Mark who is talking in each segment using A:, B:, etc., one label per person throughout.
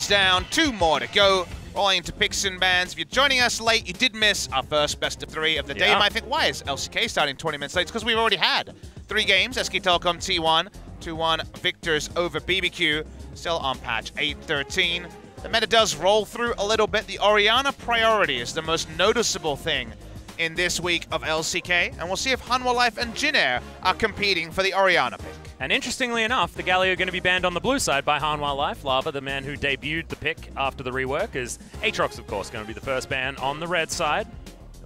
A: Down, 2 more to go. Rolling into picks and bans. If you're joining us late, you did miss our first best of 3 of the day. You might think, why is LCK starting 20 minutes late? It's because we've already had 3 games. SK Telecom T1, 2-1 victors over BBQ. Still on patch 8.13. The meta does roll through a little bit. The Orianna priority is the most noticeable thing in this week of LCK. And we'll see if Hanwha Life and Jin are competing for the Orianna pick.
B: And interestingly enough, the Galio are going to be banned on the blue side by Hanwha Life. Lava, the man who debuted the pick after the rework, is Aatrox, of course, going to be the first ban on the red side.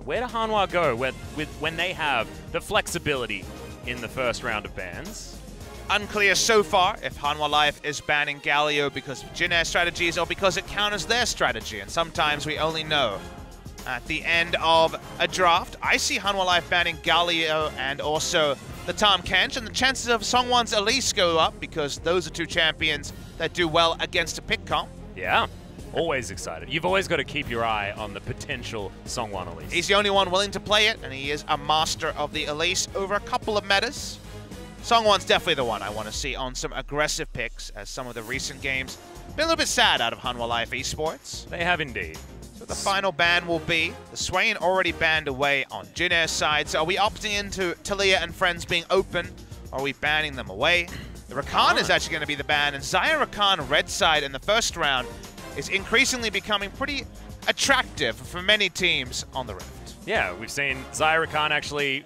B: Where do Hanwha go when they have the flexibility in the first round of bans?
A: Unclear so far if Hanwha Life is banning Galio because of Jin strategies or because it counters their strategy, and sometimes we only know at the end of a draft. I see Hanwha Life banning Galio and also the Tahm Kench, and the chances of Songwon's Elise go up because those are 2 champions that do well against a pick comp.
B: Yeah, always excited. You've always got to keep your eye on the potential Songwon Elise.
A: He's the only one willing to play it, and he is a master of the Elise over a couple of metas. Songwon's definitely the one I want to see on some aggressive picks, as some of the recent games been a little bit sad out of Hanwha Life Esports.
B: They have indeed.
A: So the final ban will be the Swain already banned away on Jin side. So are we opting into Taliyah and friends being open? Or are we banning them away? The Rakan is actually going to be the ban, and Xayah Rakan red side in the first round is increasingly becoming pretty attractive for many teams on the Rift.
B: Yeah, we've seen Xayah Rakan actually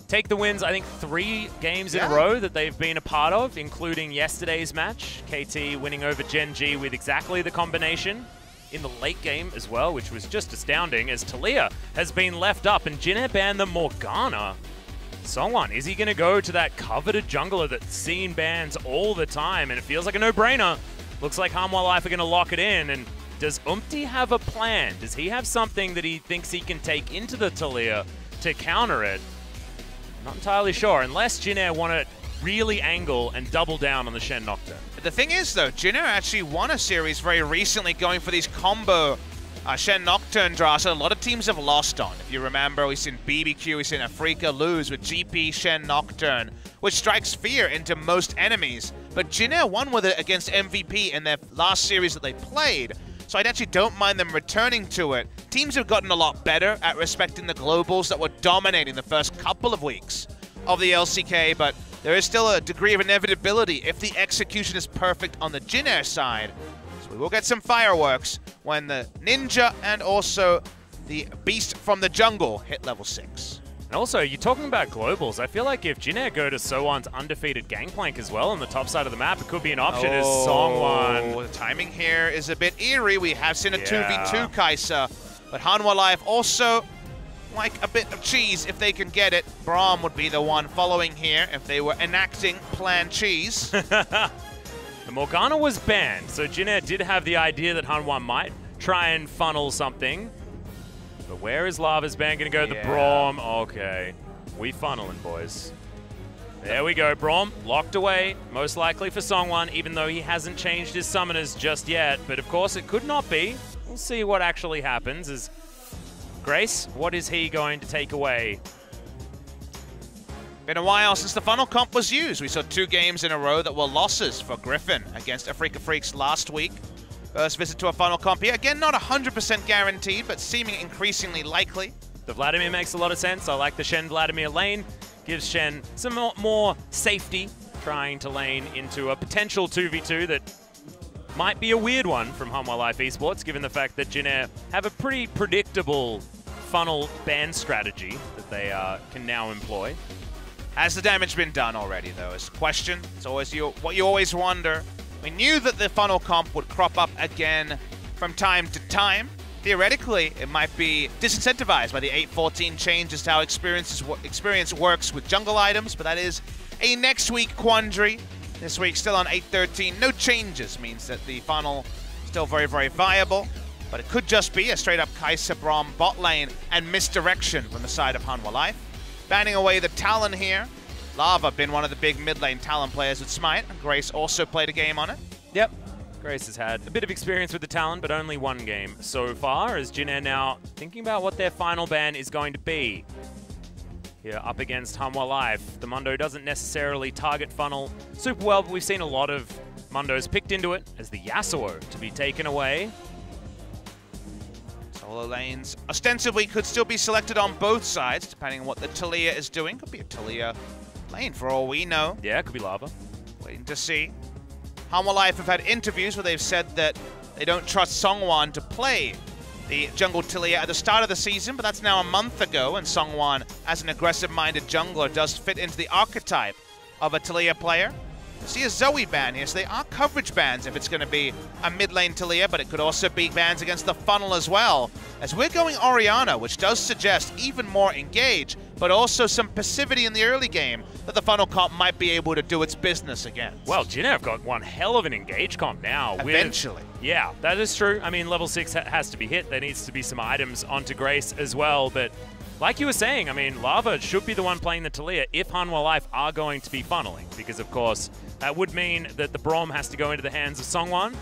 B: take the wins, I think 3 games in a row that they've been a part of, including yesterday's match. KT winning over Gen G with exactly the combination in the late game as well, which was just astounding, as Taliyah has been left up and Jin banned the Morgana. Songwon, is he going to go to that coveted jungler that's seen bans all the time, and it feels like a no-brainer? Looks like Hanwha Life are going to lock it in, and does Umpty have a plan? Does he have something that he thinks he can take into the Taliyah to counter it? Not entirely sure, unless Jin want to really angle and double down on the Shen Nocturne.
A: The thing is, though, Jin actually won a series very recently going for these combo Shen Nocturne drafts that a lot of teams have lost on. If you remember, we've seen BBQ, we've seen Afrika lose with GP Shen Nocturne, which strikes fear into most enemies. But Jin won with it against MVP in their last series that they played, so I actually don't mind them returning to it. Teams have gotten a lot better at respecting the globals that were dominating the first couple of weeks of the LCK, but there is still a degree of inevitability if the execution is perfect on the Jin side. So we will get some fireworks when the Ninja and also the Beast from the Jungle hit level 6.
B: And also, you're talking about globals. I feel like if Jin go to Sowon's undefeated Gangplank as well on the top side of the map, it could be an option as Songwon.
A: The timing here is a bit eerie. We have seen a 2v2 Kai'Sa, but Hanwha Life also like a bit of cheese if they can get it. Braum would be the one following here if they were enacting Plan Cheese.
B: The Morgana was banned, so Jin did have the idea that Hanwha might try and funnel something. But where is Lava's ban going to go? The Braum. Okay. We funneling, boys. There we go. Braum locked away, most likely for Songwon, even though he hasn't changed his summoners just yet. But of course, it could not be. We'll see what actually happens. Is Grace, what is he going to take away?
A: Been a while since the funnel comp was used. We saw 2 games in a row that were losses for Griffin against Afrika Freaks last week. First visit to a funnel comp here. Again, not 100% guaranteed, but seeming increasingly likely.
B: The Vladimir makes a lot of sense. I like the Shen Vladimir lane. Gives Shen some more safety, trying to lane into a potential 2v2 that might be a weird one from Hanwha Life Esports, given the fact that Jin have a pretty predictable funnel ban strategy that they can now employ.
A: Has the damage been done already, though, is the question. It's always what you always wonder. We knew that the funnel comp would crop up again from time to time. Theoretically, it might be disincentivized by the 8.14 change as to how experience works with jungle items, but that is a next week quandary. This week still on 8.13. No changes means that the funnel is still very, very viable, but it could just be a straight-up Kai'Sa Braum bot lane and misdirection from the side of Hanwha Life. Banning away the Talon here. Lava been one of the big mid lane Talon players with Smite. Grace also played a game on it.
B: Yep. Grace has had a bit of experience with the Talon, but only 1 game so far, as Jin now thinking about what their final ban is going to be. Here up against Hanwha Life. The Mundo doesn't necessarily target funnel super well, but we've seen a lot of Mundo's picked into it as the Yasuo to be taken away.
A: Solo lanes ostensibly could still be selected on both sides, depending on what the Taliyah is doing. Could be a Taliyah lane for all we know.
B: Yeah, it could be Lava.
A: Waiting to see. Hanwha Life have had interviews where they've said that they don't trust Songwon to play the jungle Taliyah at the start of the season, but that's now a month ago, and Songwon, as an aggressive-minded jungler, does fit into the archetype of a Taliyah player. You see a Zoe ban here, so they are coverage bans if it's going to be a mid-lane Taliyah, but it could also be bans against the funnel as well. As we're going Orianna, which does suggest even more engage, but also some passivity in the early game that the funnel comp might be able to do its business against.
B: Well, Jin have got one hell of an engage comp now.
A: Eventually.
B: Yeah, that is true. I mean, level 6 has to be hit. There needs to be some items onto Grace as well, but like you were saying, I mean, Lava should be the one playing the Taliyah if Hanwha Life are going to be funneling, because of course that would mean that the Braum has to go into the hands of Songwon.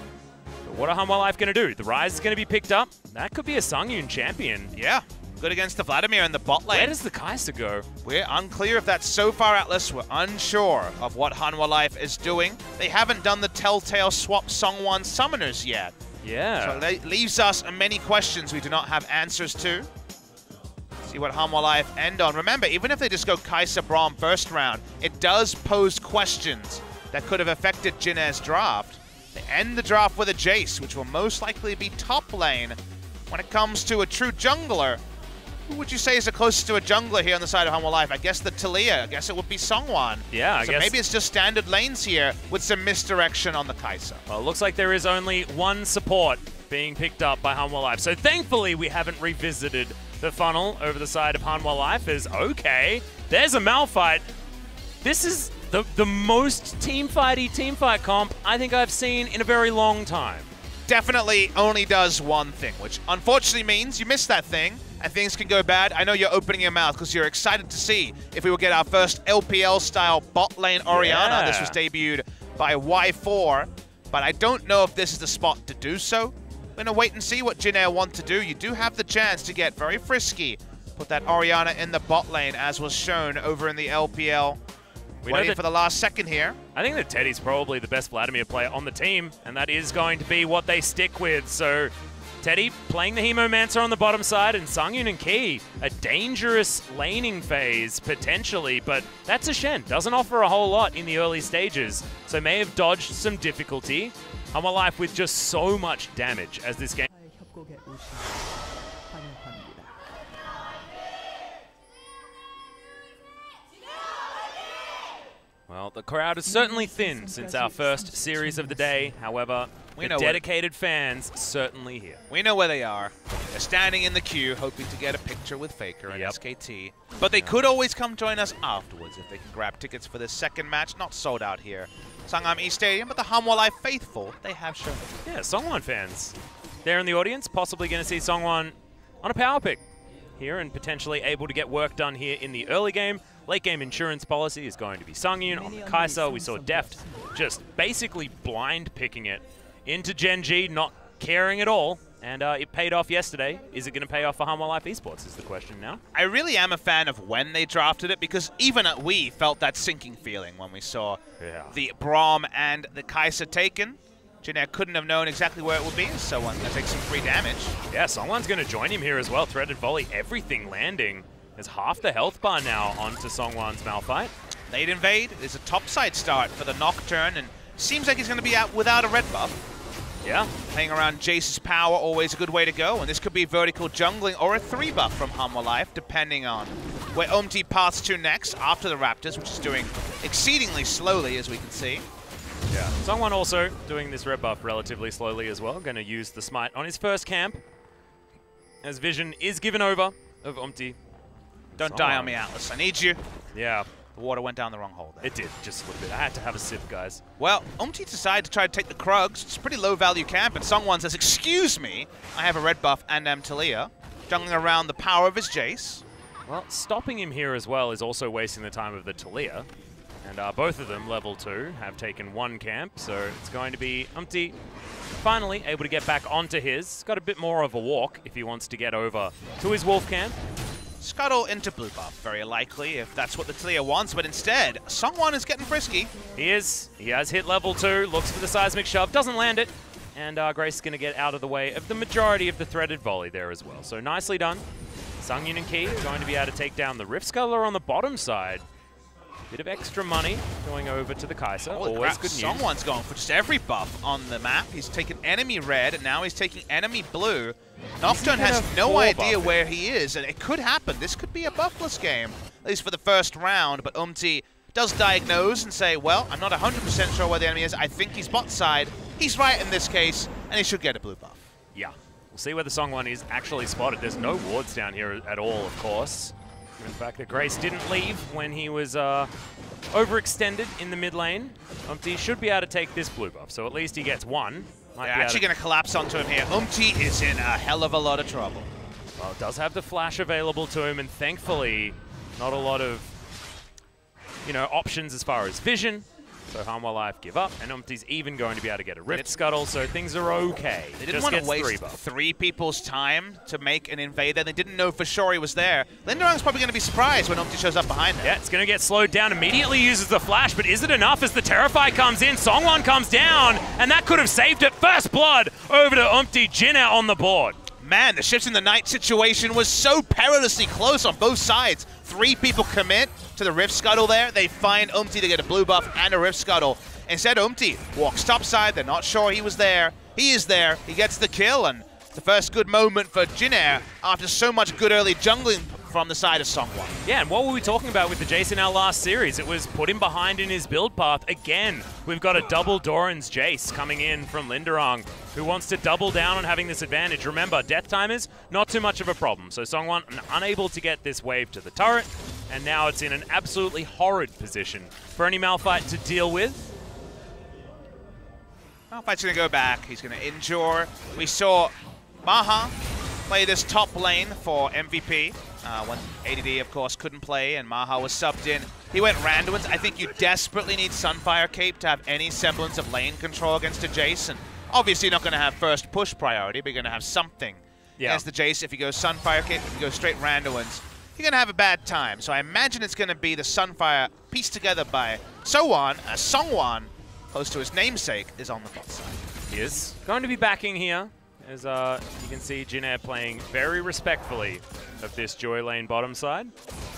B: But what are Hanwha Life going to do? The Ryze is going to be picked up. That could be a Sungyun champion.
A: Yeah, good against the Vladimir in the bot lane.
B: Where does the Kai'Sa go?
A: We're unclear if that's so far, Atlas. We're unsure of what Hanwha Life is doing. They haven't done the Telltale swap Songwon summoners yet.
B: Yeah.
A: So that leaves us many questions we do not have answers to. See what Hanwha Life end on. Remember, even if they just go Kai'Sa Braum first round, it does pose questions that could have affected Jin's draft. They end the draft with a Jace, which will most likely be top lane. When it comes to a true jungler, who would you say is the closest to a jungler here on the side of Hanwha Life? I guess the Taliyah. I guess it would be Songwon.
B: Yeah, I
A: so
B: guess.
A: Maybe it's just standard lanes here with some misdirection on the Kai'Sa.
B: Well, it looks like there is only one support being picked up by Hanwha Life. So thankfully we haven't revisited the funnel over the side of Hanwha Life. Is okay, there's a Malphite. This is the most team fight comp I think I've seen in a very long time.
A: Definitely only does one thing, which unfortunately means you missed that thing and things can go bad. I know you're opening your mouth because you're excited to see if we will get our first LPL-style bot lane Orianna.
B: Yeah.
A: This was debuted by Y4, but I don't know if this is the spot to do so. We're going to wait and see what Jin want to do. You do have the chance to get very frisky. Put that Orianna in the bot lane, as was shown over in the LPL. Waiting for the last second here.
B: I think that Teddy's probably the best Vladimir player on the team, and that is going to be what they stick with. So Teddy playing the Hemomancer on the bottom side, and Sungyun and Ki, a dangerous laning phase potentially, but that's a Shen. Doesn't offer a whole lot in the early stages, so may have dodged some difficulty. Hanwha Life with just so much damage as this game. Well, the crowd is certainly thin since our first series of the day. However, the dedicated fans certainly here.
A: We know where they are. They're standing in the queue, hoping to get a picture with Faker and SKT. But they could always come join us afterwards if they can grab tickets for this second match. Not sold out here. Sangam East Stadium, but the Hanwha Life faithful, they have shown it.
B: Yeah, Songwon fans. There in the audience, possibly going to see Songwon on a power pick here and potentially able to get work done here in the early game. Late game insurance policy is going to be Sungyun on the Kai'Sa. We saw Deft just basically blind picking it into Gen G, not caring at all. And it paid off yesterday. Is it going to pay off for Hanwha Life Esports is the question now.
A: I really am a fan of when they drafted it, because even we felt that sinking feeling when we saw the Braum and the Kai'Sa taken. Jin couldn't have known exactly where it would be, so one's going to take some free damage.
B: Yeah, someone's going to join him here as well. Threaded volley, everything landing. There's half the health bar now onto Songwon's Malphite.
A: Late invade is a topside start for the Nocturne, and seems like he's going to be out without a red buff.
B: Yeah.
A: Playing around Jace's power, always a good way to go, and this could be vertical jungling or a 3-buff from Hanwha Life, depending on where Omti paths to next after the Raptors, which is doing exceedingly slowly, as we can see.
B: Yeah. Songwon also doing this red buff relatively slowly as well. Going to use the smite on his first camp, as vision is given over of Omti.
A: Don't die on me, Atlas. I need you.
B: Yeah.
A: The water went down the wrong hole there.
B: It did, just a little bit. I had to have a sip, guys.
A: Well, Omti decided to try to take the Krugs. It's a pretty low-value camp, and Songwon says, excuse me, I have a red buff and am Taliyah, jungling around the power of his Jace.
B: Well, stopping him here as well is also wasting the time of the Taliyah. And both of them, level 2, have taken one camp, so it's going to be Omti finally able to get back onto his. Got a bit more of a walk if he wants to get over to his wolf camp.
A: Scuttle into blue buff, very likely, if that's what the Taliyah wants, but instead, Songwon is getting frisky.
B: He is. He has hit level 2, looks for the seismic shove, doesn't land it, and Grace is going to get out of the way of the majority of the threaded volley there as well. So nicely done. Sungyun and Key going to be able to take down the Rift Scuttler on the bottom side. Bit of extra money going over to the Kai'Sa. Always good news.
A: Someone's going for just every buff on the map. He's taken enemy red, and now he's taking enemy blue. Nocturne has no idea where he is, and it could happen. This could be a buffless game, at least for the first round, but does diagnose and say, well, I'm not 100% sure where the enemy is. I think he's bot side. He's right in this case, and he should get a blue buff.
B: Yeah. We'll see where the Songwon is actually spotted. There's no wards down here at all, of course. In fact, that Grace didn't leave when he was overextended in the mid lane. Should be able to take this blue buff, so at least he gets one.
A: They're actually going to collapse onto him here. is in a hell of a lot of trouble.
B: Well, does have the flash available to him, and thankfully, not a lot of, options as far as vision. So Hanwha Life give up, and Umti's even going to be able to get a Rift Scuttle, so things are okay.
A: They didn't want to waste three people's time to make an invader. They didn't know for sure he was there. Linderang's probably going to be surprised when Umti shows up behind him.
B: Yeah, it's going to get slowed down. Immediately uses the flash, but is it enough as the Terrify comes in? Songwon comes down, and that could have saved it. First blood over to Umti. Jinna on the board.
A: Man, the Shifts in the Night situation was so perilously close on both sides. Three people commit to the Rift Scuttle there. They find Umti to get a blue buff and a Rift Scuttle. Instead, Umti walks topside. They're not sure he was there. He is there. He gets the kill, and the first good moment for Jinna after so much good early jungling from the side of Songwon.
B: Yeah, and what were we talking about with the Jace in our last series? It was put him behind in his build path. Again, we've got a double Doran's Jace coming in from Linderang, who wants to double down on having this advantage. Remember, death timers, not too much of a problem. So Songwon unable to get this wave to the turret, and now it's in an absolutely horrid position for any Malphite to deal with.
A: Malphite's going to go back. He's going to endure. We saw Maha play this top lane for MVP. When ADD, of course, couldn't play and Maha was subbed in. He went Randuin's. I think you desperately need Sunfire Cape to have any semblance of lane control against a Jace. And obviously you're not going to have first push priority, but you're going to have something against the Jace. If you go Sunfire Cape, if you go straight Randuin's, you're going to have a bad time. So I imagine it's going to be the Sunfire pieced together by Songwon, as Songwon, close to his namesake, is on the bot side.
B: He is going to be backing here. As you can see, Jinna playing very respectfully of this Joy Lane bottom side.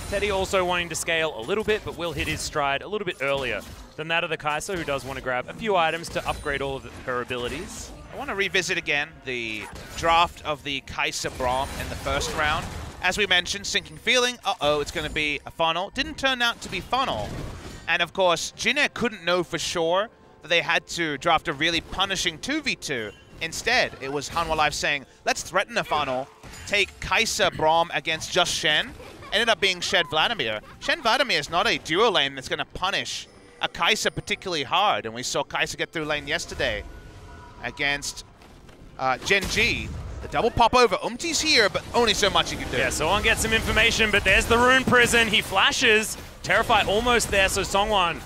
B: Teddy also wanting to scale a little bit, but will hit his stride a little bit earlier than that of the Kai'Sa, who does want to grab a few items to upgrade all of her abilities.
A: I want to revisit again the draft of the Kai'Sa Braum in the first round. As we mentioned, sinking feeling, it's going to be a funnel. Didn't turn out to be funnel. And of course, Jinna couldn't know for sure that they had to draft a really punishing 2v2. Instead, it was Hanwha Life saying, let's threaten a funnel, take Kai'Sa Braum against just Shen. Ended up being Shed Vladimir. Shen Vladimir is not a duo lane that's going to punish a Kai'Sa particularly hard, and we saw Kai'Sa get through lane yesterday against Gen G. The double pop over. Umti's here, but only so much he can do.
B: Yeah, Songwon gets some information, but there's the Rune Prison. He flashes. Terrify almost there, so Songwon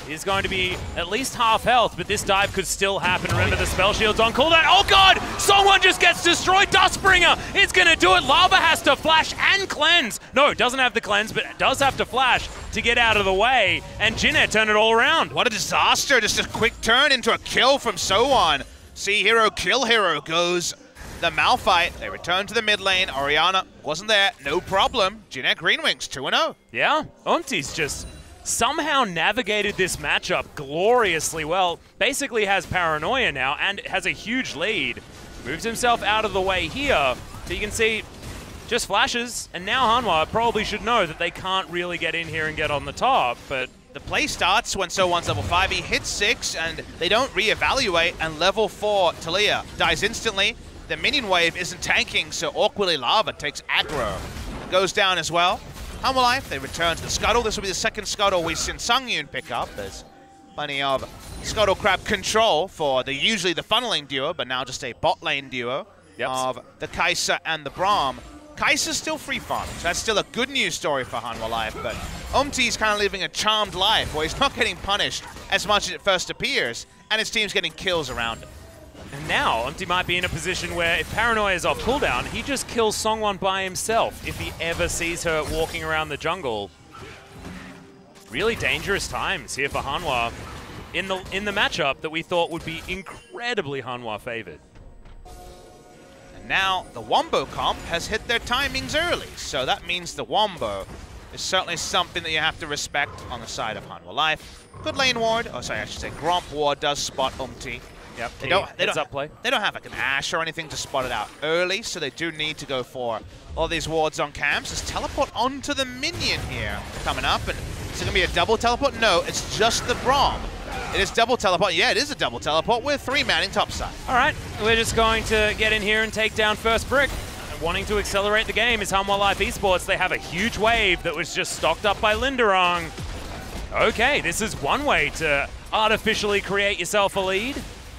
B: is going to be at least half health, but this dive could still happen. Remember, the spell shield's on cooldown. Oh god! Songwon just gets destroyed. Dustbringer is going to do it. Lava has to flash and cleanse. No, doesn't have the cleanse, but does have to flash to get out of the way. And Jinna turned it all around.
A: What a disaster. Just a quick turn into a kill from Sowon. See hero, kill hero goes the Malphite. They return to the mid lane. Orianna wasn't there. No problem. Jinna Green Wings 2-0.
B: Yeah, Umti's just somehow navigated this matchup gloriously well. Basically has paranoia now and has a huge lead. Moves himself out of the way here. So you can see just flashes. And now Hanwha probably should know that they can't really get in here and get on the top. But
A: the play starts when Sowon's level 5. He hits 6 and they don't reevaluate. And level 4 Taliyah dies instantly. The minion wave isn't tanking, so awkwardly Lava takes aggro. Goes down as well. Hanwha Life, they return to the Scuttle. This will be the second Scuttle we've seen Sungyun pick up. There's plenty of Scuttle Crab control for usually the funneling duo, but now just a bot lane duo of the Kai'Sa and the Braum. Kai'Sa's still free farming, so that's still a good news story for Hanwha Life, but Umti's kind of living a charmed life where he's not getting punished as much as it first appears, and his team's getting kills around him.
B: And now, Umti might be in a position where if Paranoia is off cooldown, he just kills Songwon by himself if he ever sees her walking around the jungle. Really dangerous times here for Hanwha in the matchup that we thought would be incredibly Hanwha favored.
A: And now the Wombo comp has hit their timings early, so that means the Wombo is certainly something that you have to respect on the side of Hanwha Life. Good lane ward, oh sorry, I should say Gromp ward does spot Umti.
B: Yep,
A: They don't have like an Ashe or anything to spot it out early, so they do need to go for all these wards on camps. Just teleport onto the minion here coming up, and is it gonna be a double teleport? No, it's just the Braum. It is double teleport. Yeah, it is a double teleport with 3-manning topside.
B: All right, we're just going to get in here and take down first brick. Wanting to accelerate the game is Hanwha Life Esports. They have a huge wave that was just stocked up by Linderong. Okay, this is one way to artificially create yourself a lead.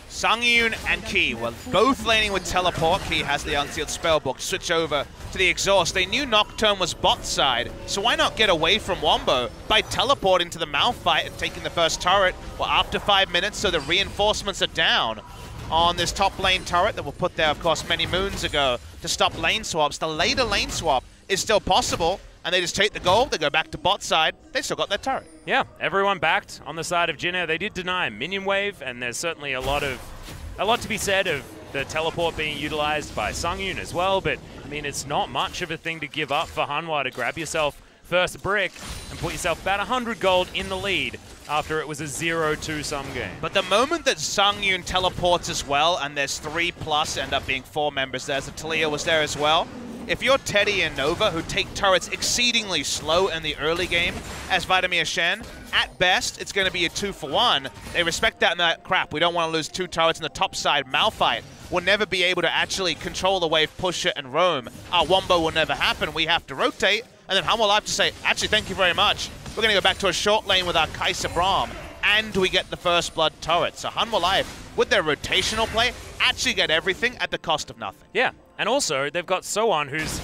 A: Sungyun and Key were both laning with teleport. Key has the unsealed spellbook to switch over to the exhaust. They knew Nocturne was bot side, so why not get away from Wombo by teleporting to the Malphite and taking the first turret? Well, after 5 minutes, so the reinforcements are down on this top lane turret that were put there, of course, many moons ago to stop lane swaps. The later lane swap is still possible, and they just take the gold, they go back to bot side, they still got their turret.
B: Yeah, everyone backed on the side of Jinner. They did deny a minion wave, and there's certainly a lot to be said of the teleport being utilized by Sungyun as well, but I mean, it's not much of a thing to give up for Hanwha to grab yourself first brick and put yourself about 100 gold in the lead after it was a 0-2 sum game.
A: But the moment that Sungyun teleports as well, and there's 3+, end up being 4 members there, so Talia was there as well. If you're Teddy and Nova, who take turrets exceedingly slow in the early game, as Vladimir Shen, at best, it's going to be a 2-for-1. They respect that and that, crap, we don't want to lose 2 turrets in the top side. Malphite will never be able to actually control the wave, push it, and roam. Our Wombo will never happen. We have to rotate, and then Hanwha Life to say, actually, thank you very much. We're going to go back to a short lane with our Kai'Sa Braum, and we get the first blood turret. So Hanwha Life, with their rotational play, actually get everything at the cost of nothing.
B: Yeah, and also they've got Soan, who's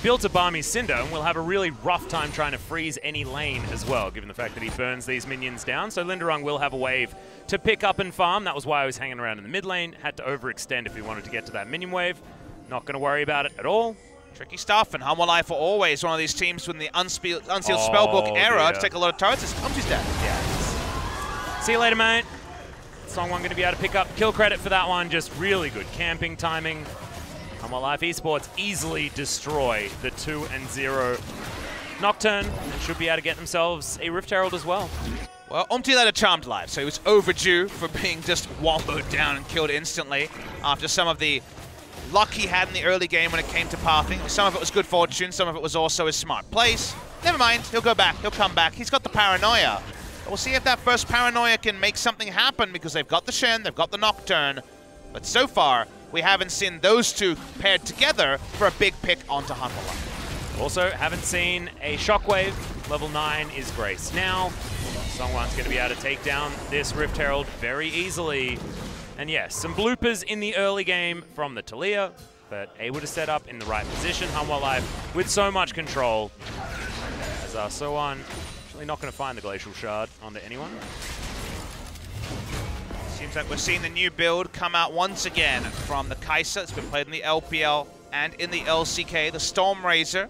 B: built a Barmy Cinder and will have a really rough time trying to freeze any lane as well, given the fact that he burns these minions down. So Linderong will have a wave to pick up and farm. That was why I was hanging around in the mid lane. Had to overextend if he wanted to get to that minion wave. Not going to worry about it at all.
A: Tricky stuff, and Hanwha Life are always one of these teams with the unsealed spellbook era to take a lot of turrets. It's Umti's dead.
B: Yeah. See you later, mate. Songwon going to be able to pick up kill credit for that one. Just really good camping timing. Hanwha Life Esports easily destroy the 2-0 Nocturne and should be able to get themselves a Rift Herald as well.
A: Well, Umti led a charmed life, so he was overdue for being just womboed down and killed instantly after some of the luck he had in the early game when it came to pathing. Some of it was good fortune, some of it was also his smart plays. Never mind, he'll go back, he'll come back. He's got the paranoia. We'll see if that first paranoia can make something happen because they've got the Shen, they've got the Nocturne. But so far, we haven't seen those two paired together for a big pick onto Hanwha Life.
B: Also, haven't seen a Shockwave. Level 9 is Grace now. Songwon's going to be able to take down this Rift Herald very easily. And yes, some bloopers in the early game from the Talia, but able to set up in the right position. Hanwha Life with so much control. As Soan actually not going to find the Glacial Shard onto anyone.
A: Seems like we're seeing the new build come out once again from the Kai'Sa. It's been played in the LPL and in the LCK. The Storm Razor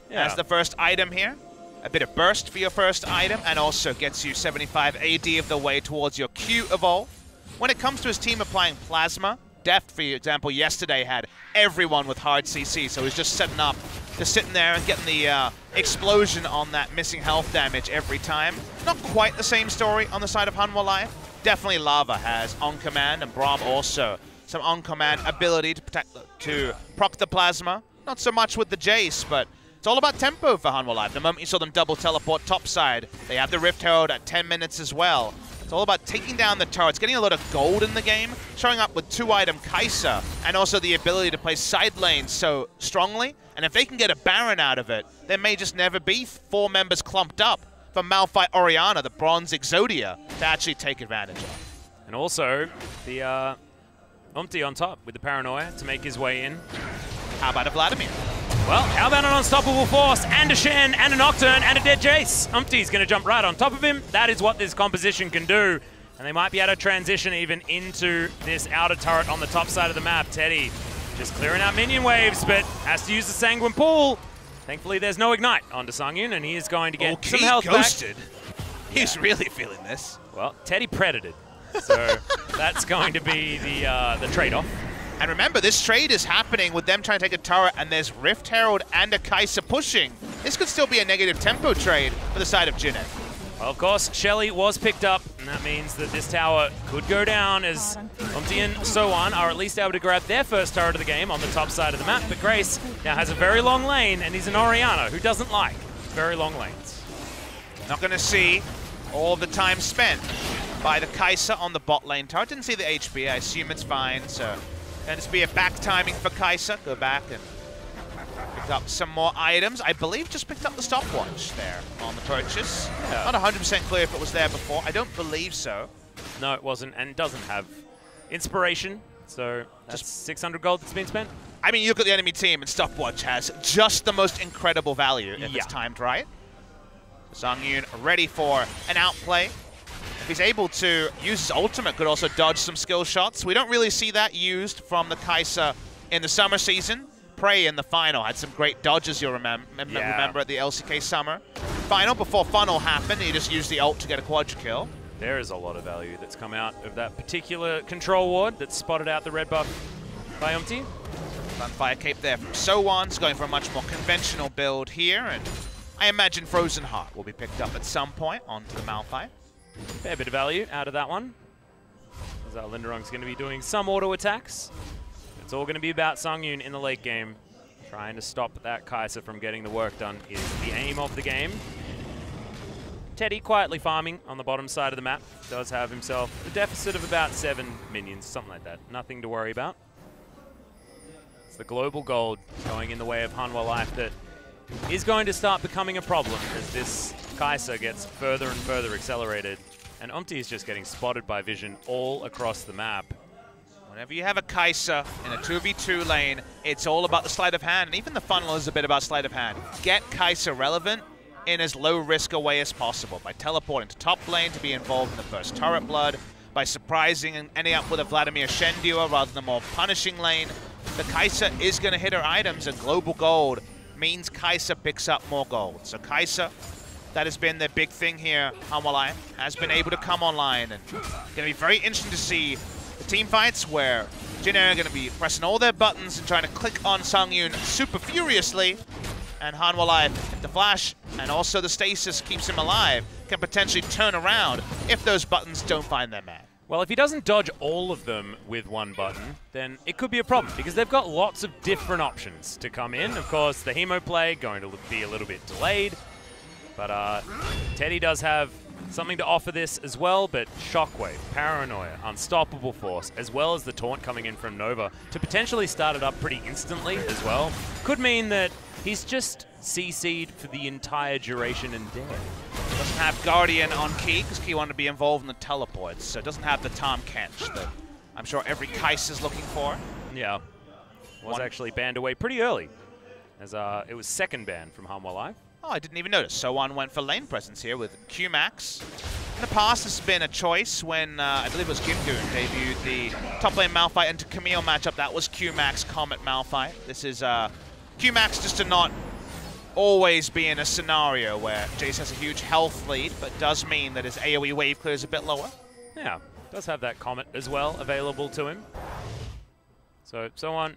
A: as the first item here. A bit of burst for your first item, and also gets you 75 AD of the way towards your Q evolve. When it comes to his team applying Plasma, Deft, for example, yesterday had everyone with hard CC, so he's just setting up, just sitting there and getting the explosion on that missing health damage every time. Not quite the same story on the side of Hanwha Life. Definitely Lava has on command, and Braum also some on command ability to proc the Plasma. Not so much with the Jace, but it's all about tempo for Hanwha Life. The moment you saw them double teleport topside, they have the Rift Herald at 10 minutes as well. It's all about taking down the turrets, getting a lot of gold in the game, showing up with 2-item Kai'Sa, and also the ability to play side lanes so strongly. And if they can get a Baron out of it, there may just never be 4 members clumped up for Malphite Orianna, the Bronze Exodia, to actually take advantage of.
B: And also, the Umti on top with the Paranoia to make his way in.
A: How about a Vladimir?
B: Well, how about an Unstoppable Force, and a Shen, and a Nocturne, and a dead Jace? Umti's going to jump right on top of him. That is what this composition can do. And they might be able to transition even into this outer turret on the top side of the map. Teddy just clearing out minion waves, but has to use the Sanguine Pool. Thankfully, there's no Ignite onto Sungyun, and he is going to get some health
A: ghosted.
B: back.
A: He's really feeling this.
B: Well, Teddy predated, so that's going to be the trade-off.
A: And remember, this trade is happening with them trying to take a turret, and there's Rift Herald and a Kai'Sa pushing. This could still be a negative tempo trade for the side of Jinet.
B: Well, of course, Shelly was picked up, and that means that this tower could go down as Umti and So1 are at least able to grab their first turret of the game on the top side of the map. But Grace now has a very long lane, and he's an Orianna who doesn't like very long lanes.
A: Not going to see all the time spent by the Kai'Sa on the bot lane turret. Didn't see the HP. I assume it's fine. So going to be a back timing for Kai'Sa. Go back and pick up some more items. I believe just picked up the stopwatch there on the purchase. Yeah. Not 100% clear if it was there before. I don't believe so.
B: No, it wasn't, and doesn't have inspiration. So that's just 600 gold that's been spent.
A: I mean, you look at the enemy team, and stopwatch has just the most incredible value if it's timed right. Sungyun ready for an outplay. If he's able to use his ultimate, could also dodge some skill shots. We don't really see that used from the Kai'Sa in the summer season. Prey in the final had some great dodges, you'll remember at the LCK summer final. Before funnel happened, he just used the ult to get a quadra kill.
B: There is a lot of value that's come out of that particular control ward that spotted out the red buff by Umti.
A: Sunfire Cape there from So1's going for a much more conventional build here, and I imagine Frozen Heart will be picked up at some point onto the Malphite.
B: Fair bit of value out of that one. As Linderung's going to be doing some auto attacks. It's all going to be about Sungyun in the late game. Trying to stop that Kai'Sa from getting the work done is the aim of the game. Teddy quietly farming on the bottom side of the map. Does have himself a deficit of about 7 minions, something like that. Nothing to worry about. It's the global gold going in the way of Hanwha Life that is going to start becoming a problem as this Kai'Sa gets further and further accelerated. And Umti is just getting spotted by Vision all across the map.
A: Whenever you have a Kai'Sa in a 2v2 lane, it's all about the sleight of hand, and even the funnel is a bit about sleight of hand. Get Kai'Sa relevant in as low risk a way as possible by teleporting to top lane to be involved in the first turret blood, by surprising and ending up with a Vladimir Shen duo rather than a more punishing lane. The Kai'Sa is going to hit her items, and global gold means Kai'Sa picks up more gold. So Kai'Sa, that has been their big thing here. Hanwha Life has been able to come online, and going to be very interesting to see the team fights where Jinet are going to be pressing all their buttons and trying to click on Sungyun super furiously, and Hanwha Life, if the flash and also the stasis keeps him alive, can potentially turn around if those buttons don't find their man.
B: Well, if he doesn't dodge all of them with one button, then it could be a problem, because they've got lots of different options to come in. Of course, the Hemo play going to be a little bit delayed, but Teddy does have something to offer this as well, but Shockwave, Paranoia, Unstoppable Force, as well as the taunt coming in from Nova to potentially start it up pretty instantly as well, could mean that he's just CC'd for the entire duration and dead.
A: Doesn't have Guardian on Key, because Key wanted to be involved in the teleports, so it doesn't have the Tom Kench that I'm sure every Kai'Sa is looking for.
B: Yeah. Was actually banned away pretty early, as it was second ban from Hanwha Life.
A: Oh, I didn't even notice. So1 went for lane presence here with Qmax. In the past, this has been a choice when, I believe it was Gimgoon debuted the top lane Malphite into Camille matchup. That was Qmax Comet Malphite. This is Qmax just to not always be in a scenario where Jace has a huge health lead, but does mean that his AoE wave clear is a bit lower.
B: Yeah, does have that Comet as well available to him. So So1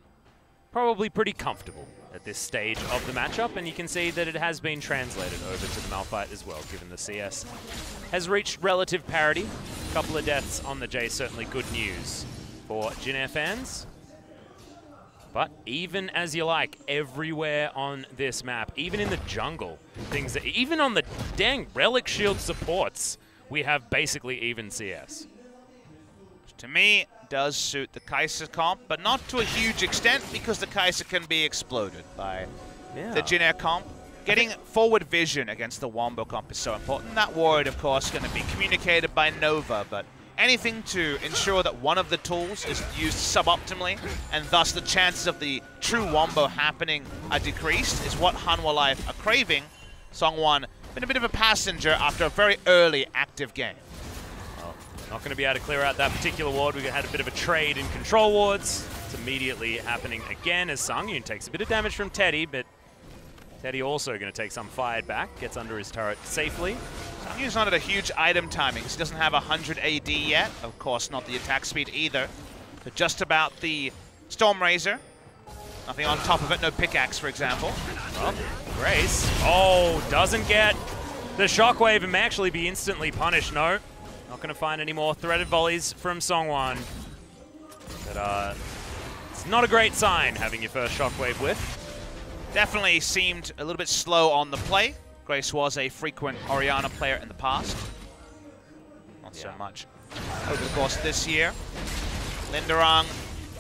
B: probably pretty comfortable at this stage of the matchup, and you can see that it has been translated over to the Malphite as well, given the CS has reached relative parity. A couple of deaths on the J, certainly good news for Jinet fans. But even as you like, everywhere on this map, even in the jungle, things that, even on the dang Relic Shield supports, we have basically even CS.
A: Which to me does suit the Kai'Sa comp, but not to a huge extent, because the Kai'Sa can be exploded by the Jinet comp. Getting forward vision against the Wombo comp is so important. That ward, of course, going to be communicated by Nova, but anything to ensure that one of the tools is used suboptimally, and thus the chances of the true Wombo happening are decreased, is what Hanwha Life are craving. Song1 been a bit of a passenger after a very early active game.
B: Well, Not going to be able to clear out that particular ward. We had a bit of a trade in control wards. It's immediately happening again as Sungyun takes a bit of damage from Teddy, but Teddy also going to take some fired back, gets under his turret safely.
A: Sungyun's not at a huge item timing. He doesn't have 100 AD yet. Of course, not the attack speed either. But just about the Storm Razor. Nothing on top of it, no pickaxe, for example.
B: Well, Grace, doesn't get the shockwave and may actually be instantly punished. No, not going to find any more threaded volleys from Songwon. But it's not a great sign having your first shockwave whiff.
A: Definitely seemed a little bit slow on the play. Grace was a frequent Orianna player in the past. Not so much over the course of this year. Linderang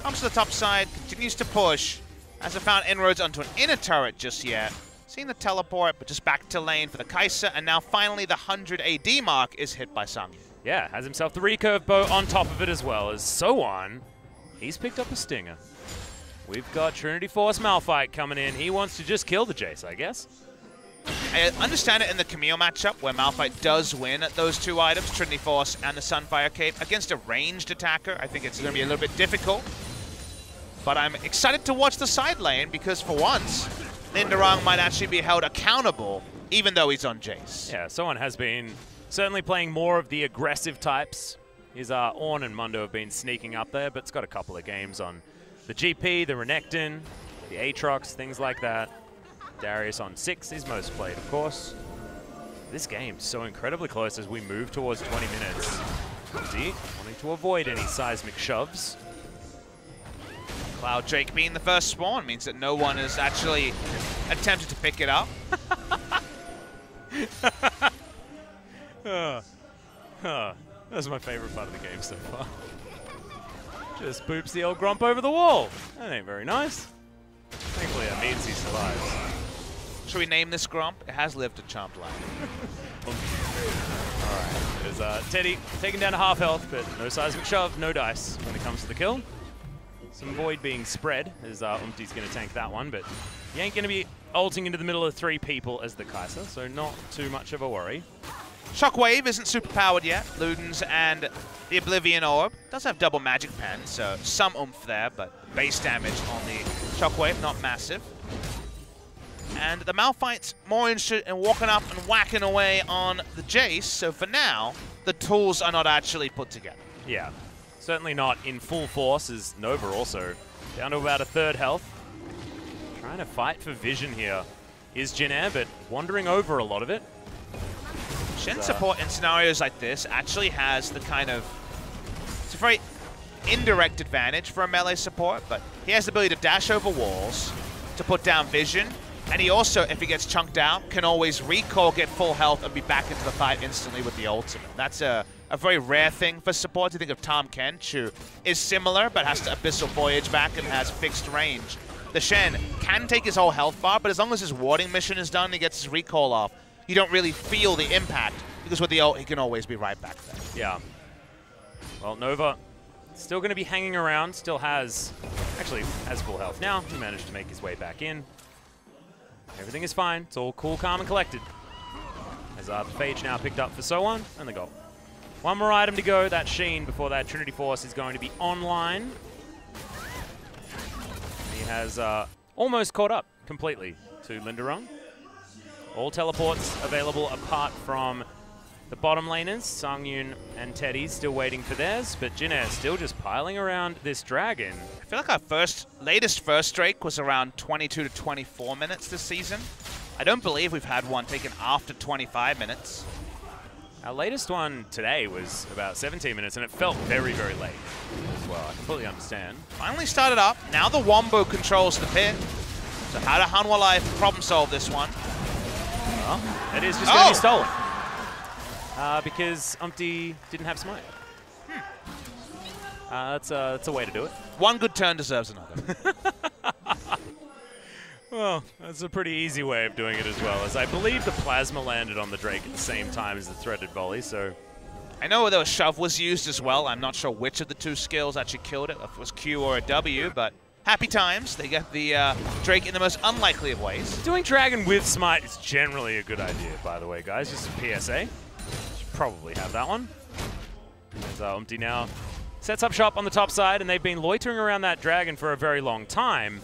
A: comes to the top side, continues to push. Hasn't found inroads onto an inner turret just yet. Seeing the teleport, but just back to lane for the Kai'Sa, and now finally the 100 AD mark is hit by Sungyun.
B: Yeah, has himself the recurve bow on top of it as well as Sowan. He's picked up a stinger. We've got Trinity Force Malphite coming in. He wants to just kill the Jace, I guess.
A: I understand it in the Camille matchup, where Malphite does win at those two items, Trinity Force and the Sunfire Cape. Against a ranged attacker, I think it's going to be a little bit difficult. But I'm excited to watch the side lane, because for once, Linderang might actually be held accountable, even though he's on Jace.
B: Yeah, Sowan has been certainly playing more of the aggressive types. His Ornn and Mundo have been sneaking up there, but it's got a couple of games on the GP, the Renekton, the Aatrox, things like that. Darius on 6 is most played, of course. This game's so incredibly close as we move towards 20 minutes. D wanting to avoid any seismic shoves.
A: Cloud Drake being the first spawn means that no one has actually attempted to pick it up.
B: That's my favorite part of the game so far. Just boops the old Gromp over the wall. That ain't very nice. Thankfully that means he survives.
A: Should we name this Gromp? It has lived a charmed life.
B: Alright, there's Teddy taking down to half health, but no seismic shove, no dice when it comes to the kill. Some Void being spread, as Umti's going to tank that one, but he ain't going to be ulting into the middle of 3 people as the Kai'Sa, so not too much of a worry.
A: Shockwave isn't super powered yet. Ludens and the Oblivion Orb does have double magic pen, so some oomph there, but base damage on the Shockwave, not massive. And the Malphite's more interested in walking up and whacking away on the Jace, so for now, the tools are not actually put together.
B: Yeah, certainly not in full force, as Nova also down to about a 3rd health. Trying to fight for vision here is Jin-Air, but wandering over a lot of it.
A: Shen support in scenarios like this actually has the kind of... It's a very indirect advantage for a melee support, but he has the ability to dash over walls, to put down vision, and he also, if he gets chunked out, can always recall, get full health, and be back into the fight instantly with the ultimate. That's a very rare thing for support. You think of Tahm Kench, who is similar, but has to Abyssal Voyage back and has fixed range. The Shen can take his whole health bar, but as long as his warding mission is done, he gets his recall off, you don't really feel the impact, because with the ult, he can always be right back there.
B: Yeah. Well, Nova still going to be hanging around, actually has full health now. He managed to make his way back in. Everything is fine. It's all cool, calm, and collected. As the Phage now picked up for Sowan, and the goal. One more item to go, that Sheen, before that Trinity Force is going to be online. He has almost caught up completely to Linderang. All teleports available apart from the bottom laners. Sungyun and Teddy still waiting for theirs, but Jin-Air still just piling around this dragon.
A: I feel like our latest first Drake was around 22 to 24 minutes this season. I don't believe we've had one taken after 25 minutes.
B: Our latest one today was about 17 minutes, and it felt very, very late as well. I completely understand.
A: Finally started up. Now the Wombo controls the pit. So how do Hanwha Life problem solve this one?
B: Well, it is just going to be stolen. Because Umpty didn't have Smite. That's a way to do it.
A: One good turn deserves another.
B: Well, that's a pretty easy way of doing it as well, as I believe the Plasma landed on the Drake at the same time as the threaded volley, so...
A: I know the shove was used as well. I'm not sure which of the two skills actually killed it, if it was Q or a W, but happy times. They get the Drake in the most unlikely of ways.
B: Doing Dragon with Smite is generally a good idea, by the way, guys. Just a PSA. Should probably have that one. As Umpty now sets up shop on the top side, and they've been loitering around that dragon for a very long time.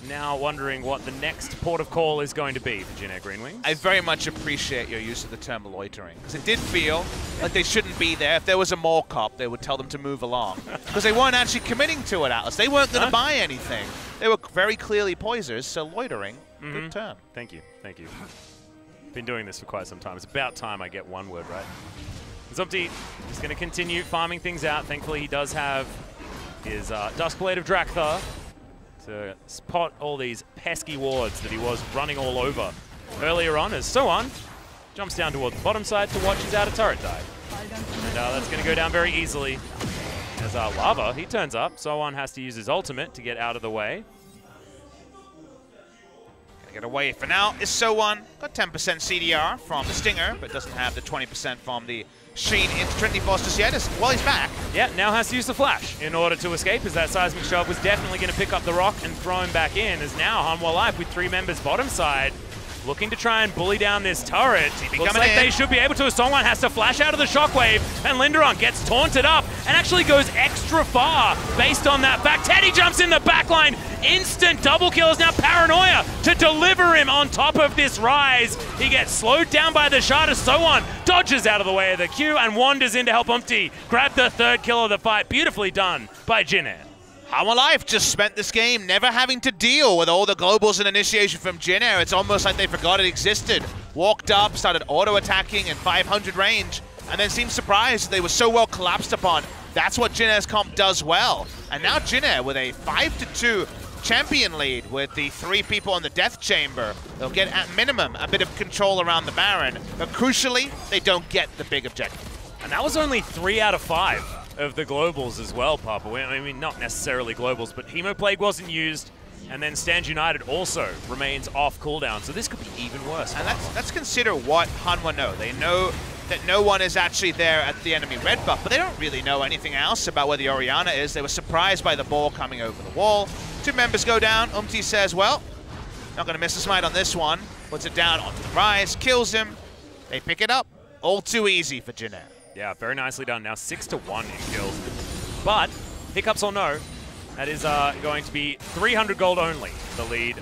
B: Now wondering what the next port of call is going to be for Jin Air Green Wings.
A: I very much appreciate your use of the term loitering, because it did feel like they shouldn't be there. If there was a mall cop, they would tell them to move along. Because they weren't actually committing to it, Atlas. They weren't going to buy anything. They were very clearly poisers, so loitering, good term.
B: Thank you, thank you. Been doing this for quite some time. It's about time I get one word right. Zumpty is going to continue farming things out. Thankfully, he does have his Duskblade of Drakthar to spot all these pesky wards that he was running all over earlier on, as So-On jumps down towards the bottom side to watch his outer turret die. And that's going to go down very easily. As Lava, he turns up. So-On has to use his ultimate to get out of the way.
A: Gonna get away for now is So-On. Got 10% CDR from the Stinger, but doesn't have the 20% from the Sheen into Trinity Force just yet. Well, he's back.
B: Yeah, now has to use the flash in order to escape, as that seismic shove was definitely going to pick up the rock and throw him back in, as now Hanwha Life with 3 members bottom side looking to try and bully down this turret. Looks like they should be able to. So-On has to flash out of the shockwave, and Linderon gets taunted up and actually goes extra far based on that fact. Teddy jumps in the backline. Instant double kill is now Paranoia to deliver him on top of this rise. He gets slowed down by the shard as So-On dodges out of the way of the Q and wanders in to help Umpty grab the 3rd kill of the fight. Beautifully done by Jin Air.
A: Hanwha Life just spent this game never having to deal with all the globals and initiation from Jin Air. It's almost like they forgot it existed. Walked up, started auto-attacking in 500 range, and then seemed surprised they were so well collapsed upon. That's what Jin Air's comp does well. And now Jin Air with a 5-2 champion lead with the 3 people in the Death Chamber. They'll get, at minimum, a bit of control around the Baron, but crucially, they don't get the big objective.
B: And that was only 3 out of 5 of the globals as well, Papa. I mean, not necessarily globals, but Hemoplague wasn't used, and then Stand United also remains off cooldown, so this could be even worse.
A: And let's consider what Hanwha know. They know that no one is actually there at the enemy red buff, but they don't really know anything else about where the Orianna is. They were surprised by the ball coming over the wall. 2 members go down. Umpty says, well, not going to miss a smite on this one. Puts it down onto the rise, kills him. They pick it up. All too easy for Jin Air.
B: Yeah, very nicely done. Now 6-1 in kills. But, hiccups or no, that is going to be 300 gold only, the lead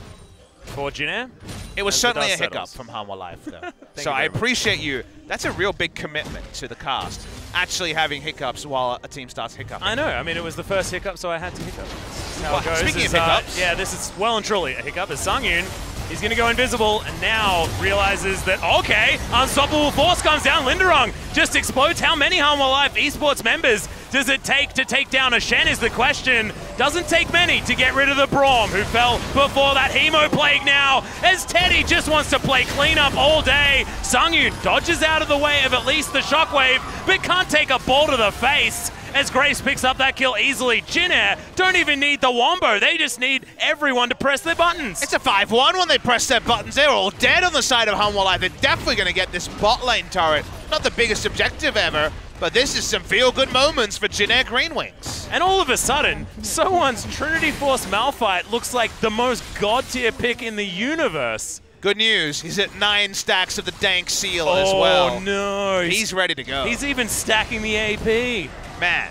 B: for Jin Air.
A: It was certainly a hiccup from Hanwha Life, though. So I appreciate you. That's a real big commitment to the cast, actually having hiccups while a team starts hiccuping.
B: I know. I mean, it was the first hiccup, so I had to hiccup. That's how it goes.
A: Speaking of hiccups.
B: Yeah, this is well and truly a hiccup. As Sungyun, he's going to go invisible, and now realizes that, okay, Unstoppable Force comes down. Linderung just explodes. How many Hanwha Life esports members does it take to take down a Shen is the question. Doesn't take many to get rid of the Braum, who fell before that Hemoplague now, as Teddy just wants to play cleanup all day. Sungyun dodges out of the way of at least the Shockwave, but can't take a ball to the face, as Grace picks up that kill easily. Jin Air don't even need the Wombo. They just need everyone to press their buttons.
A: It's a 5-1 when they press their buttons. They're all dead on the side of Hanwha Life. They're definitely going to get this bot lane turret. Not the biggest objective ever, but this is some feel-good moments for Jin Air Green Wings.
B: And all of a sudden, So-On's Trinity Force Malphite looks like the most god-tier pick in the universe.
A: Good news, he's at 9 stacks of the Dank Seal as well.
B: Oh no.
A: He's ready to go.
B: He's even stacking the AP.
A: Man,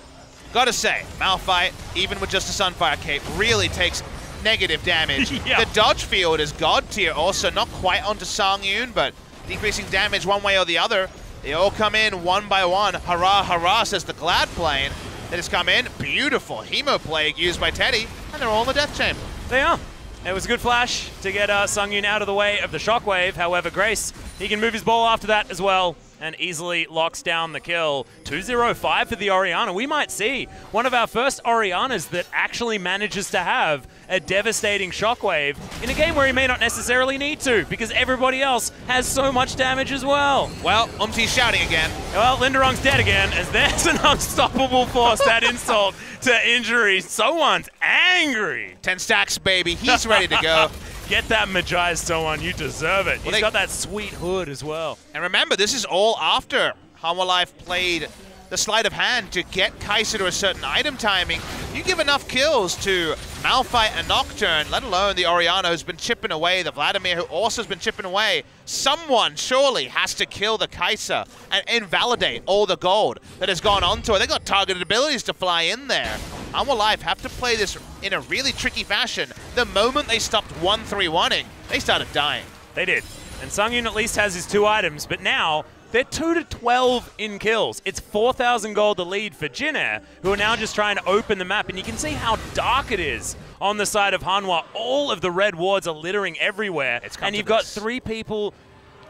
A: gotta say, Malphite, even with just a Sunfire Cape, really takes negative damage.
B: Yeah.
A: The dodge field is god tier also, not quite onto Sungyun, but decreasing damage one way or the other. They all come in one by one. Hurrah, hurrah, says the Glad plane. That has come in. Beautiful Hemoplague used by Teddy, and they're all in the Death Chamber.
B: They are. It was a good flash to get Sungyun out of the way of the Shockwave. However, Grace, he can move his ball after that as well and easily locks down the kill. 2-0-5 for the Orianna. We might see one of our first Oriannas that actually manages to have a devastating Shockwave in a game where he may not necessarily need to, because everybody else has so much damage as well.
A: Well, Umpty's shouting again.
B: Well, Linderung's dead again, as there's an Unstoppable Force. That insult to injury. So-On's angry.
A: 10 stacks, baby. He's ready to go.
B: Get that Magi, So-On. You deserve it.
A: Well,
B: He's got that sweet hood as well.
A: And remember, this is all after Hanwha Life played the sleight of hand to get Kai'Sa to a certain item timing. You give enough kills to Malphite and Nocturne, let alone the Orianna who's been chipping away, the Vladimir who also has been chipping away. Someone surely has to kill the Kai'Sa and invalidate all the gold that has gone onto her. They got targeted abilities to fly in there. Hanwha Life have to play this in a really tricky fashion. The moment they stopped 1-3-1ing, they started dying.
B: They did. And Sungyun at least has his 2 items, but now they're 2-12 in kills. It's 4,000 gold the lead for Jin, who are now just trying to open the map. And you can see how dark it is on the side of Hanwha. All of the red wards are littering everywhere. And you've got 3 people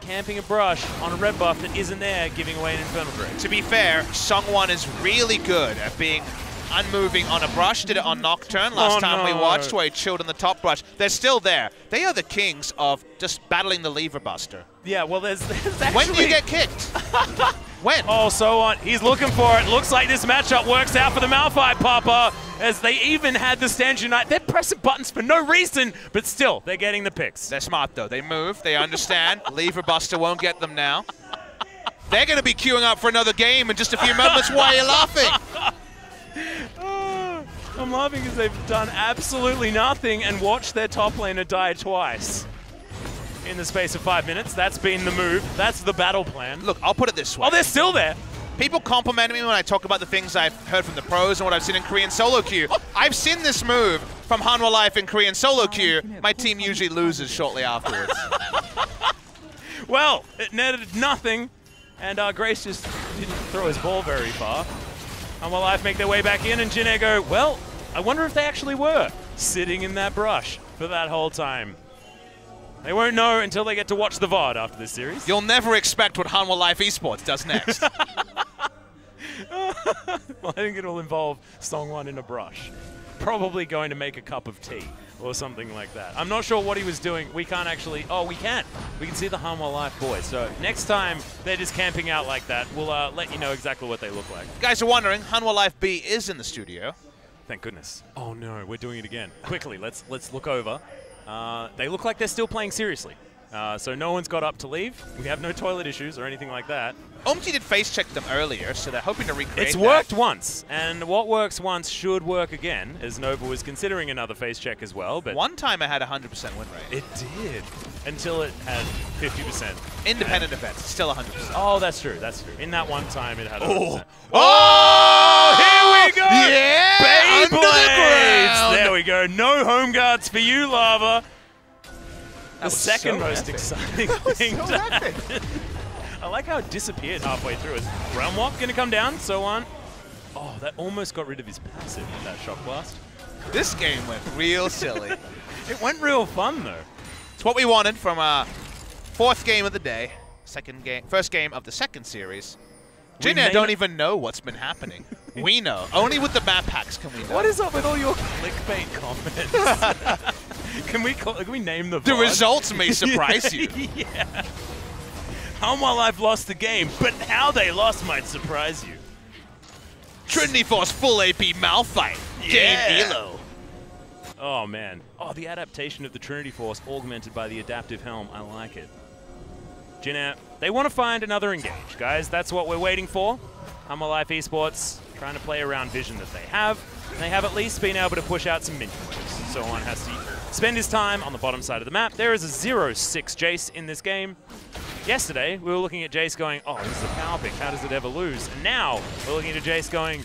B: camping a brush on a red buff that isn't there, giving away an Infernal Drake.
A: To be fair, Sungwon is really good at being unmoving on a brush. Did it on Nocturne last time we watched, where he chilled on the top brush. They're still there. They are the kings of just battling the lever buster.
B: Yeah, well, there's actually...
A: When do you get kicked? When?
B: Oh, so on. He's looking for it. Looks like this matchup works out for the Malphite Papa, as they even had the Stand Unite. They're pressing buttons for no reason, but still, they're getting the picks.
A: They're smart, though. They move. They understand. Lever buster won't get them now. They're going to be queuing up for another game in just a few moments. Why are you laughing?
B: I'm laughing because they've done absolutely nothing and watched their top laner die twice in the space of 5 minutes. That's been the move. That's the battle plan.
A: Look, I'll put it this way.
B: Oh, they're still there.
A: People compliment me when I talk about the things I've heard from the pros and what I've seen in Korean solo queue. I've seen this move from Hanwha Life in Korean solo queue. My team usually loses shortly afterwards.
B: Well, it netted nothing, and Grace just didn't throw his ball very far. Hanwha Life make their way back in, and Jin go, well, I wonder if they actually were sitting in that brush for that whole time. They won't know until they get to watch the VOD after this series.
A: You'll never expect what Hanwha Life Esports does next.
B: Well, I think it'll involve Songwon in a brush. Probably going to make a cup of tea or something like that. I'm not sure what he was doing. We can't actually... Oh, we can. We can see the Hanwha Life boys. So next time they're just camping out like that, we'll let you know exactly what they look like.
A: You guys are wondering, Hanwha Life B is in the studio.
B: Thank goodness. Oh no, we're doing it again. Quickly, let's look over. They look like they're still playing seriously. So no one's got up to leave. We have no toilet issues or anything like that.
A: Omti did face check them earlier, so they're hoping to recreate
B: It's worked once, and what works once should work again, as Nova was considering another face check as well. But
A: one time it had a 100% win rate.
B: It did, until it had 50%.
A: Independent events, still 100%.
B: Oh, that's true, that's true. In that one time it had 100%.
A: Oh,
B: here we go!
A: Yeah!
B: Beyblades! There we go. No home guards for you, Lava. The second most exciting thing to happen. I like how it disappeared halfway through. Is Realm Walk going to come down? So on. Oh, that almost got rid of his passive with that Shock Blast.
A: This game went real silly.
B: It went real fun, though.
A: It's what we wanted from our 4th game of the day. First game of the second series. Jin don't even know what's been happening. We know. Only with the map packs can we know.
B: What is up with all your clickbait comments? Can we name the VOD?
A: The results may surprise you.
B: Yeah. Hanwha Life lost the game, but how they lost might surprise you.
A: Trinity Force full AP Malphite.
B: Yeah.
A: Game Elo.
B: Oh, man. Oh, the adaptation of the Trinity Force augmented by the adaptive helm. I like it. Jin, they want to find another engage, guys. That's what we're waiting for. Hanwha Life Esports trying to play around vision that they have. They have at least been able to push out some minion waves. So one has to spend his time on the bottom side of the map. There is a 0-6 Jace in this game. Yesterday, we were looking at Jace going, oh, this is a power pick. How does it ever lose? And now, we're looking at Jace going,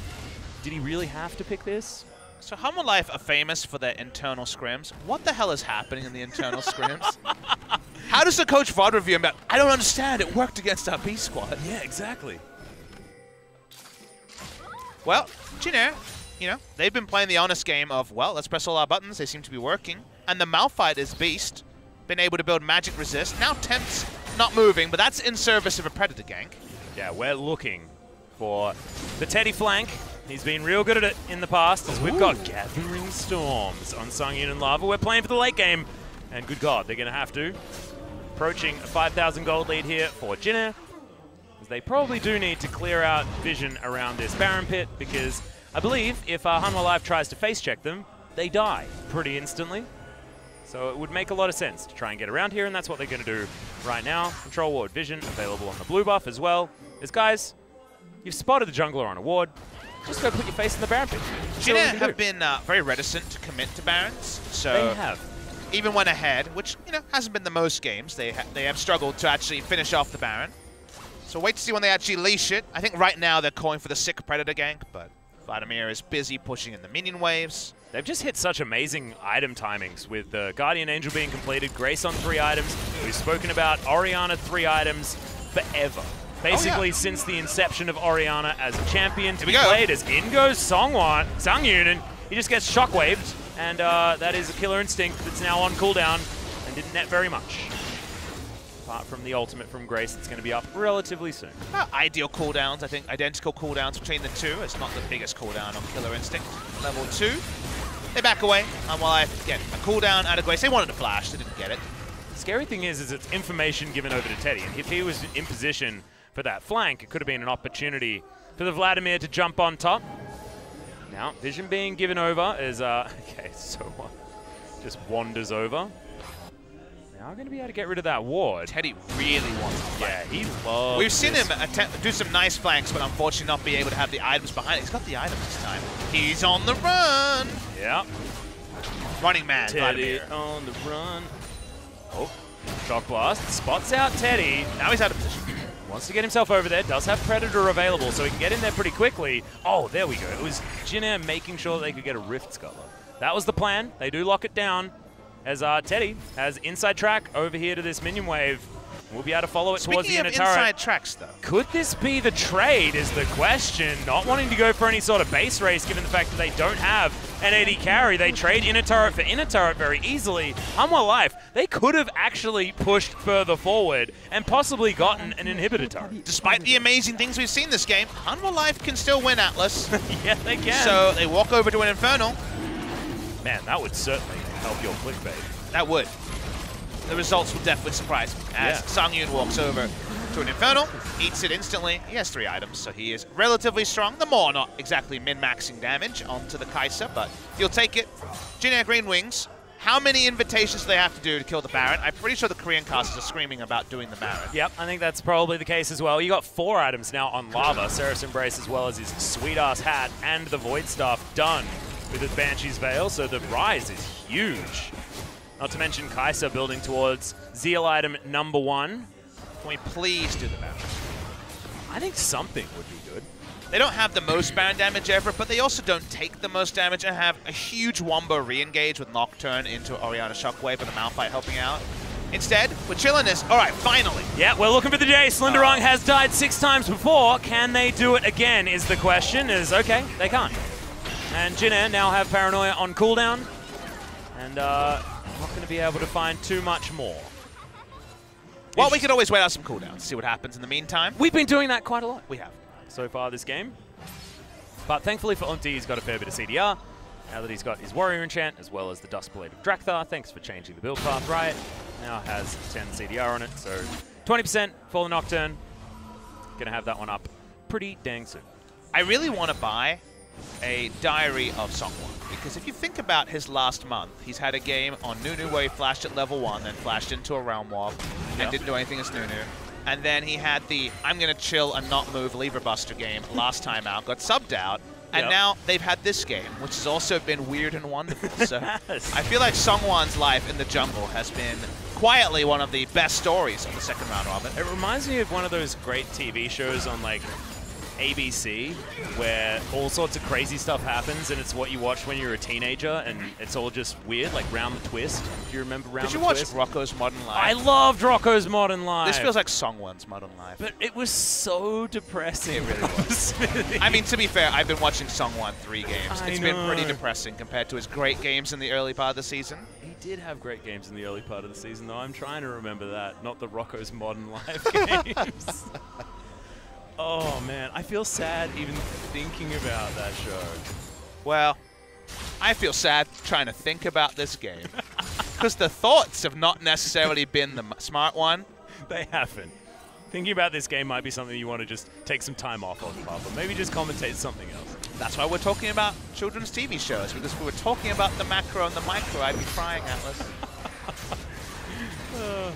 B: did he really have to pick this?
A: So Hanwha Life are famous for their internal scrims. What the hell is happening in the internal scrims? How does the coach VOD review about, I don't understand, it worked against our B squad.
B: Yeah, exactly.
A: Well, Jin, you know, they've been playing the honest game of, well, let's press all our buttons, they seem to be working. And the Malphite is beast, been able to build magic resist. Now Tempt's not moving, but that's in service of a Predator gank.
B: Yeah, we're looking for the Teddy flank. He's been real good at it in the past, as we've got Gathering Storms on Sungyun and Lava. We're playing for the late game, and good God, they're going to have to. Approaching a 5,000 gold lead here for Jin, as they probably do need to clear out vision around this Baron Pit, because I believe if Hanwha Life tries to face check them, they die pretty instantly. So it would make a lot of sense to try and get around here, and that's what they're going to do right now. Control Ward Vision available on the blue buff as well. As guys, you've spotted the jungler on a ward, just go put your face in the Baron Pit.
A: Jin have been very reticent to commit to Barons, so
B: they have.
A: Even when ahead, which hasn't been the most games, they have struggled to actually finish off the Baron. So wait to see when they actually leash it. I think right now they're calling for the sick Predator gank, but Vladimir is busy pushing in the minion waves.
B: They've just hit such amazing item timings with the Guardian Angel being completed, Grace on 3 items. We've spoken about Orianna 3 items forever. Basically, since the inception of Orianna as a champion to be played as in goes Songyun, and he just gets shockwaved, and that is a Killer Instinct that's now on cooldown and didn't net very much. Apart from the ultimate from Grace that's going to be up relatively soon.
A: Ideal cooldowns, I think. Identical cooldowns between the two. It's not the biggest cooldown on Killer Instinct. Level 2. They back away. While I get a cooldown out of Grace. They wanted to flash. They didn't get it.
B: The scary thing is it's information given over to Teddy. And if he was in position for that flank, it could have been an opportunity for the Vladimir to jump on top. Now, vision being given over is, okay, so just wanders over. Now going to be able to get rid of that ward.
A: Teddy really wants to flank.
B: Yeah, he loves
A: We've seen him do some nice flanks, but unfortunately not be able to have the items behind it. He's got the items this time. He's on the run.
B: Yeah.
A: Running man,
B: Teddy
A: Vladimir.
B: on the run. Oh, Shock Blast. Spots out Teddy.
A: Now he's out of position.
B: Wants to get himself over there. Does have Predator available, so he can get in there pretty quickly. Oh, there we go. It was Jin making sure that they could get a Rift Sculler. That was the plan. They do lock it down. As Teddy has inside track over here to this minion wave. We'll be able to follow it towards the inner turret.
A: Inside tracks, though.
B: Could this be the trade is the question. Not wanting to go for any sort of base race given the fact that they don't have an AD carry. They trade inner turret for inner turret very easily. Hanwha Life, they could have actually pushed further forward and possibly gotten an inhibitor turret.
A: Despite the amazing things we've seen this game, Hanwha Life can still win Atlas.
B: Yeah, they can.
A: So they walk over to an Infernal.
B: Man, that would certainly help your clickbait.
A: That would. The results will definitely surprise me. As Songyun walks over to an Infernal, eats it instantly. He has 3 items, so he is relatively strong. The Maw not exactly min-maxing damage onto the Kai'Sa, but you'll take it. Jin Air Green Wings. How many invitations do they have to do to kill the Baron? I'm pretty sure the Korean casters are screaming about doing the Baron.
B: Yep, I think that's probably the case as well. You got 4 items now on Lava. Seraph's Embrace as well as his sweet-ass hat and the Void Staff done with his Banshee's Veil, so the rise is huge. Not to mention Kai'Sa building towards Zeal item number 1.
A: Can we please do the Baron?
B: I think something would be good.
A: They don't have the most Baron damage ever, but they also don't take the most damage and have a huge Wombo re-engage with Nocturne into Orianna Shockwave and the Malphite helping out. Instead, we're chilling this. All right, finally.
B: Yeah, we're looking for the J. Slenderong has died 6 times before. Can they do it again is the question. Okay, they can't. And Jin Air now have Paranoia on cooldown. And not going to be able to find too much more.
A: Well, we could always wait out some cooldowns, see what happens in the meantime.
B: We've been doing that quite a lot.
A: We have.
B: So far this game. But thankfully for Unti, he's got a fair bit of CDR. Now that he's got his Warrior Enchant, as well as the Duskblade of Drakthar. Thanks for changing the build path, Riot. Now has 10 CDR on it, so 20% for the Nocturne. Gonna have that one up pretty dang soon.
A: I really want to buy a Diary of Songyun, because if you think about his last month, he's had a game on Nunu where he flashed at level 1, then flashed into a Realm Warp, and didn't do anything as Nunu. And then he had the I'm going to chill and not move Lever Buster game last time out, got subbed out, and now they've had this game, which has also been weird and wonderful. So I feel like Songyun's life in the jungle has been quietly one of the best stories of the second round robin.
B: It reminds me of one of those great TV shows on like ABC where all sorts of crazy stuff happens and it's what you watch when you're a teenager and it's all just weird, like Round the Twist. Do you remember Round the Twist?
A: Did you watch Rocco's Modern Life?
B: I loved Rocco's Modern Life.
A: This feels like Songyun's Modern Life.
B: But it was so depressing.
A: It really was. I mean, to be fair, I've been watching Songyun 3 games. It's been pretty depressing compared to his great games in the early part of the season.
B: He did have great games in the early part of the season, though. I'm trying to remember that, not the Rocco's Modern Life games. Oh, man. I feel sad even thinking about that show.
A: Well, I feel sad trying to think about this game. Because the thoughts have not necessarily been the smart one.
B: They haven't. Thinking about this game might be something you want to just take some time off of, Papa. Maybe just commentate something else.
A: That's why we're talking about children's TV shows. Because if we were talking about the macro and the micro, I'd be crying, Atlas.
B: Well,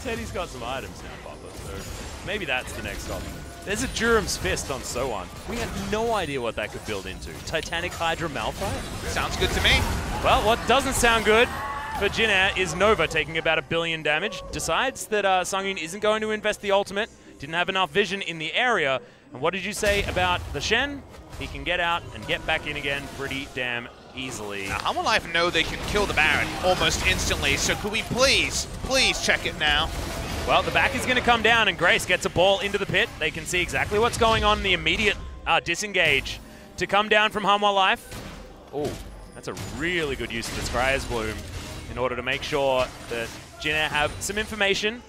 B: Teddy's got some items now, Papa. So maybe that's the next option. There's a Durham's Fist on Sohan. We have no idea what that could build into. Titanic Hydra Malphite?
A: Sounds good to me.
B: Well, what doesn't sound good for Jin Air is Nova taking about 1 billion damage. Decides that Sungyoon isn't going to invest the ultimate. Didn't have enough vision in the area. And what did you say about the Shen? He can get out and get back in again pretty damn easily.
A: Now, Hanwha Life know they can kill the Baron almost instantly, so could we please check it now?
B: Well, the back is going to come down, and Grace gets a ball into the pit. They can see exactly what's going on in the immediate disengage to come down from Hanwha Life. Oh, that's a really good use of the Scryer's Bloom in order to make sure that Jin Air have some information.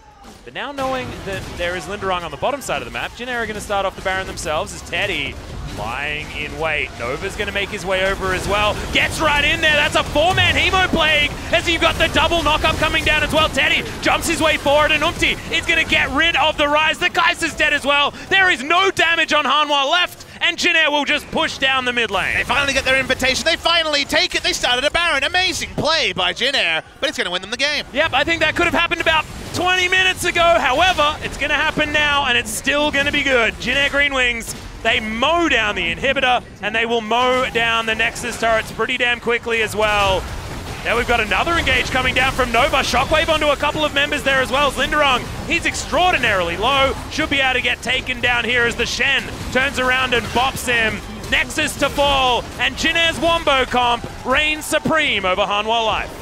B: But now knowing that there is Linderung on the bottom side of the map, Jin Air are going to start off the Baron themselves as Teddy lying in wait. Nova's going to make his way over as well. Gets right in there. That's a 4-man Hemo Plague as you've got the double knock-up coming down as well. Teddy jumps his way forward and Umti is going to get rid of the Rise. The Kaiser's dead as well. There is no damage on Hanwha left, and Jin Air will just push down the mid lane.
A: They finally get their invitation. They finally take it. They started a Baron. Amazing play by Jin Air, but it's going to win them the game.
B: Yep, I think that could have happened about 20 minutes ago. However, it's going to happen now, and it's still going to be good. Jin Air Green Wings, they mow down the inhibitor, and they will mow down the Nexus turrets pretty damn quickly as well. Now we've got another engage coming down from Nova. Shockwave onto a couple of members there as well as Linderung. He's extraordinarily low. Should be able to get taken down here as the Shen turns around and bops him. Nexus to fall, and Jin Air's Wombo comp reigns supreme over Hanwha Life.